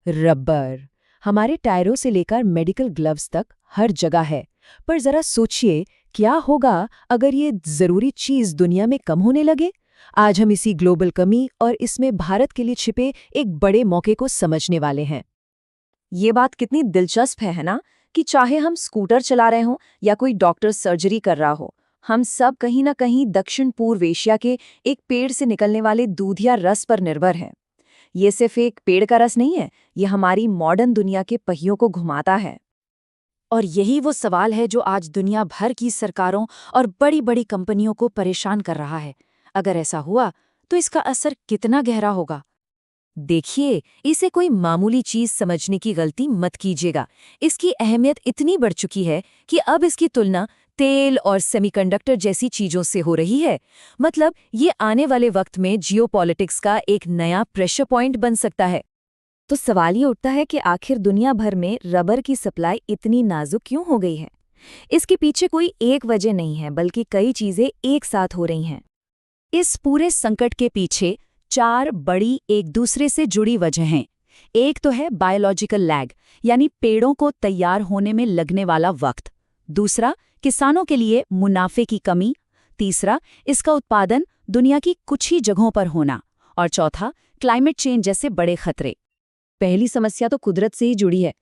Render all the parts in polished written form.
Rubber हमारे टायरों से लेकर मेडिकल ग्लव्स तक हर जगह है। पर जरा सोचिए, क्या होगा अगर ये जरूरी चीज दुनिया में कम होने लगे? आज हम इसी ग्लोबल कमी और इसमें भारत के लिए छिपे एक बड़े मौके को समझने वाले हैं। ये बात कितनी दिलचस्प है ना, कि चाहे हम स्कूटर चला रहे हों या कोई डॉक्टर सर्जरी कर रहा हो, हम सब कहीं ना कहीं दक्षिण पूर्व एशिया के एक पेड़ से निकलने वाले दूध या रस पर निर्भर हैं। ये सिर्फ एक पेड़ का रस नहीं है, ये हमारी मॉडर्न दुनिया के पहियों को घुमाता है। और यही वो सवाल है जो आज दुनिया भर की सरकारों और बड़ी बड़ी कंपनियों को परेशान कर रहा है। अगर ऐसा हुआ तो इसका असर कितना गहरा होगा? देखिए, इसे कोई मामूली चीज समझने की गलती मत कीजिएगा। इसकी अहमियत इतनी बढ़ चुकी है कि अब इसकी तुलना तेल और सेमीकंडक्टर जैसी चीजों से हो रही है। मतलब ये आने वाले वक्त में जियोपॉलिटिक्स का एक नया प्रेशर पॉइंट बन सकता है। तो सवाल ये उठता है कि आखिर दुनिया भर में रबर की सप्लाई इतनी नाजुक क्यों हो गई है? इसके पीछे कोई एक वजह नहीं है, बल्कि कई चीजें एक साथ हो रही हैं। इस पूरे संकट के पीछे 4 बड़ी एक दूसरे से जुड़ी वजह हैं। एक तो है बायोलॉजिकल लैग, यानी पेड़ों को तैयार होने में लगने वाला वक्त। दूसरा, किसानों के लिए मुनाफे की कमी। तीसरा, इसका उत्पादन दुनिया की कुछ ही जगहों पर होना। और चौथा, क्लाइमेट चेंज जैसे बड़े खतरे। पहली समस्या तो कुदरत से ही जुड़ी है।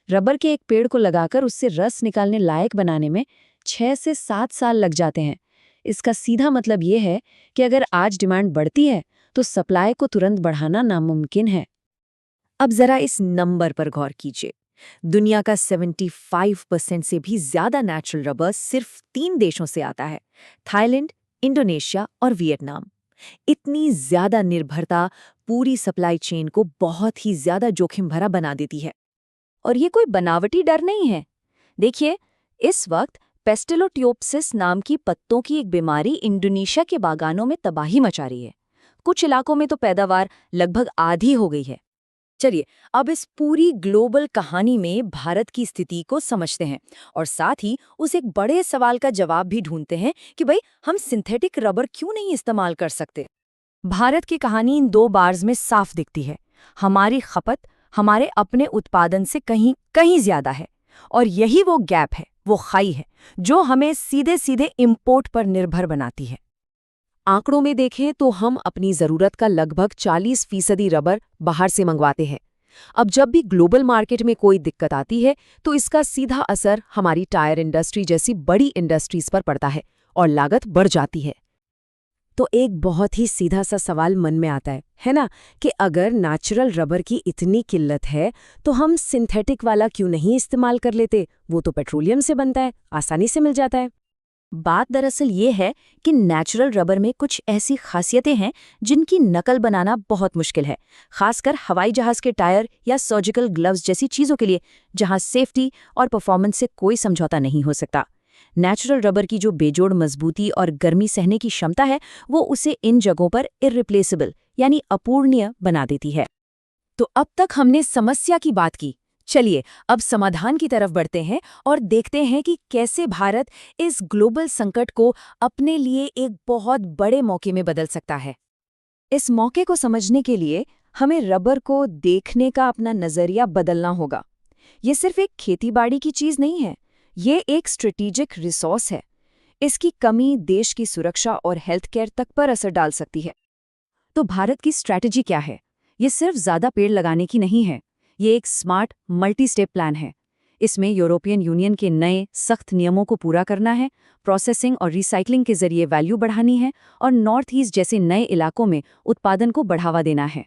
रबर के एक पेड़ को लगाकर उससे रस निकालने लायक बनाने में 6 से 7 साल लग जाते हैं। इसका सीधा मतलब ये है कि अगर आज डिमांड बढ़ती है तो सप्लाई को तुरंत बढ़ाना नामुमकिन है। अब जरा इस नंबर पर गौर कीजिए। दुनिया का 75% से भी ज्यादा नेचुरल रबर सिर्फ 3 देशों से आता है: थाईलैंड, इंडोनेशिया और वियतनाम। इतनी ज्यादा निर्भरता पूरी सप्लाई चेन को बहुत ही ज्यादा जोखिम भरा बना देती है। और ये कोई बनावटी डर नहीं है। देखिए, इस वक्त पेस्टिलोटियोप्सिस नाम की पत्तों की एक बीमारी इंडोनेशिया के बागानों में तबाही मचा रही है। कुछ इलाकों में तो पैदावार लगभग आधी हो गई है। चलिए, अब इस पूरी ग्लोबल कहानी में भारत की स्थिति को समझते हैं और साथ ही उस एक बड़े सवाल का जवाब भी ढूंढते हैं कि भाई, हम सिंथेटिक रबर क्यों नहीं इस्तेमाल कर सकते। भारत की कहानी इन 2 बार्स में साफ दिखती है। हमारी खपत हमारे अपने उत्पादन से कहीं कहीं ज्यादा है, और यही वो गैप है, वो खाई है, जो हमें सीधे सीधे इंपोर्ट पर निर्भर बनाती है। आंकड़ों में देखें तो हम अपनी जरूरत का लगभग 40% रबर बाहर से मंगवाते हैं। अब जब भी ग्लोबल मार्केट में कोई दिक्कत आती है तो इसका सीधा असर हमारी टायर इंडस्ट्री जैसी बड़ी इंडस्ट्रीज पर पड़ता है और लागत बढ़ जाती है। तो एक बहुत ही सीधा सा सवाल मन में आता है ना, कि अगर नेचुरल रबर की इतनी किल्लत है तो हम सिंथेटिक वाला क्यों नहीं इस्तेमाल कर लेते? वो तो पेट्रोलियम से बनता है, आसानी से मिल जाता है। बात दरअसल ये है कि नेचुरल रबर में कुछ ऐसी खासियतें हैं जिनकी नकल बनाना बहुत मुश्किल है, खासकर हवाई जहाज के टायर या सर्जिकल ग्लव्स जैसी चीज़ों के लिए, जहां सेफ्टी और परफॉर्मेंस से कोई समझौता नहीं हो सकता। नेचुरल रबर की जो बेजोड़ मजबूती और गर्मी सहने की क्षमता है, वो उसे इन जगहों पर इर्रिप्लेसेबल यानी अपूर्णीय बना देती है। तो अब तक हमने समस्या की बात की। चलिए अब समाधान की तरफ बढ़ते हैं और देखते हैं कि कैसे भारत इस ग्लोबल संकट को अपने लिए एक बहुत बड़े मौके में बदल सकता है। इस मौके को समझने के लिए हमें रबर को देखने का अपना नजरिया बदलना होगा। ये सिर्फ एक खेतीबाड़ी की चीज नहीं है, ये एक स्ट्रेटेजिक रिसोर्स है। इसकी कमी देश की सुरक्षा और हेल्थ केयर तक पर असर डाल सकती है। तो भारत की स्ट्रैटेजी क्या है? ये सिर्फ ज्यादा पेड़ लगाने की नहीं है, ये एक स्मार्ट मल्टी स्टेप प्लान है। इसमें यूरोपियन यूनियन के नए सख्त नियमों को पूरा करना है, प्रोसेसिंग और रिसाइकलिंग के जरिए वैल्यू बढ़ानी है, और नॉर्थ ईस्ट जैसे नए इलाकों में उत्पादन को बढ़ावा देना है।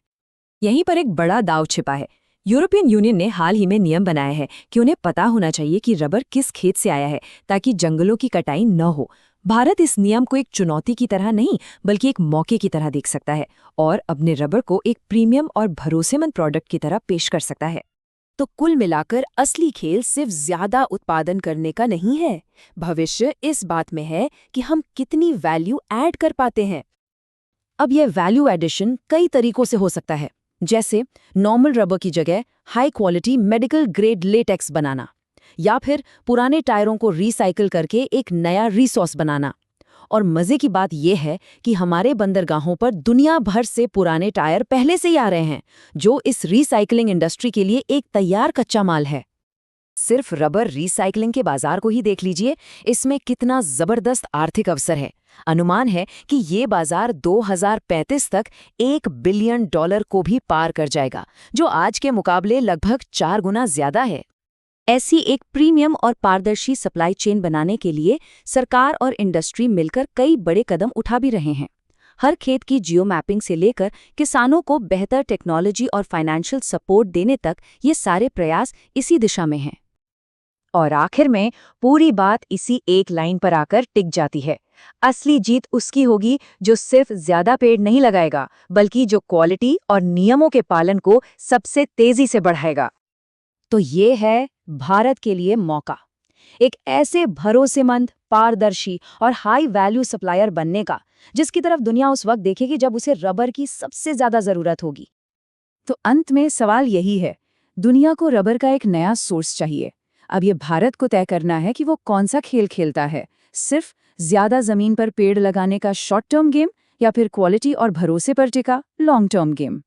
यहीं पर एक बड़ा दांव छिपा है। यूरोपियन यूनियन ने हाल ही में नियम बनाया है कि उन्हें पता होना चाहिए कि रबर किस खेत से आया है, ताकि जंगलों की कटाई न हो। भारत इस नियम को एक चुनौती की तरह नहीं, बल्कि एक मौके की तरह देख सकता है और अपने रबर को एक प्रीमियम और भरोसेमंद प्रोडक्ट की तरह पेश कर सकता है। तो कुल मिलाकर असली खेल सिर्फ ज्यादा उत्पादन करने का नहीं है, भविष्य इस बात में है कि हम कितनी वैल्यू ऐड कर पाते हैं। अब यह वैल्यू एडिशन कई तरीकों से हो सकता है, जैसे नॉर्मल रबर की जगह high quality medical grade latex बनाना, या फिर पुराने टायरों को रिसाइकिल करके एक नया रिसोर्स बनाना, और मजे की बात यह है कि हमारे बंदरगाहों पर दुनिया भर से पुराने टायर पहले से ही आ रहे हैं, जो इस रिसाइकलिंग इंडस्ट्री के लिए एक तैयार कच्चा माल है। सिर्फ रबर रिसाइकलिंग के बाजार को ही देख लीजिए, इसमें कितना जबरदस्त आर्थिक अवसर है। अनुमान है कि ये बाजार 2035 तक $1 बिलियन को भी पार कर जाएगा, जो आज के मुकाबले लगभग 4 गुना ज्यादा है। ऐसी एक प्रीमियम और पारदर्शी सप्लाई चेन बनाने के लिए सरकार और इंडस्ट्री मिलकर कई बड़े कदम उठा भी रहे हैं। हर खेत की जियो मैपिंग से लेकर किसानों को बेहतर टेक्नोलॉजी और फाइनेंशियल सपोर्ट देने तक ये सारे प्रयास इसी दिशा में हैं। और आखिर में पूरी बात इसी एक लाइन पर आकर टिक जाती है। असली जीत उसकी होगी जो सिर्फ ज्यादा पेड़ नहीं लगाएगा, बल्कि जो क्वालिटी और नियमों के पालन को सबसे तेजी से बढ़ाएगा। तो ये है भारत के लिए मौका, एक ऐसे भरोसेमंद, पारदर्शी और हाई वैल्यू सप्लायर बनने का, जिसकी तरफ दुनिया उस वक्त देखेगी जब उसे रबर की सबसे ज्यादा जरूरत होगी। तो अंत में सवाल यही है, दुनिया को रबर का एक नया सोर्स चाहिए। अब ये भारत को तय करना है कि वो कौन सा खेल खेलता है, सिर्फ ज्यादा जमीन पर पेड़ लगाने का शॉर्ट टर्म गेम या फिर क्वालिटी और भरोसे पर टिका लॉन्ग टर्म गेम।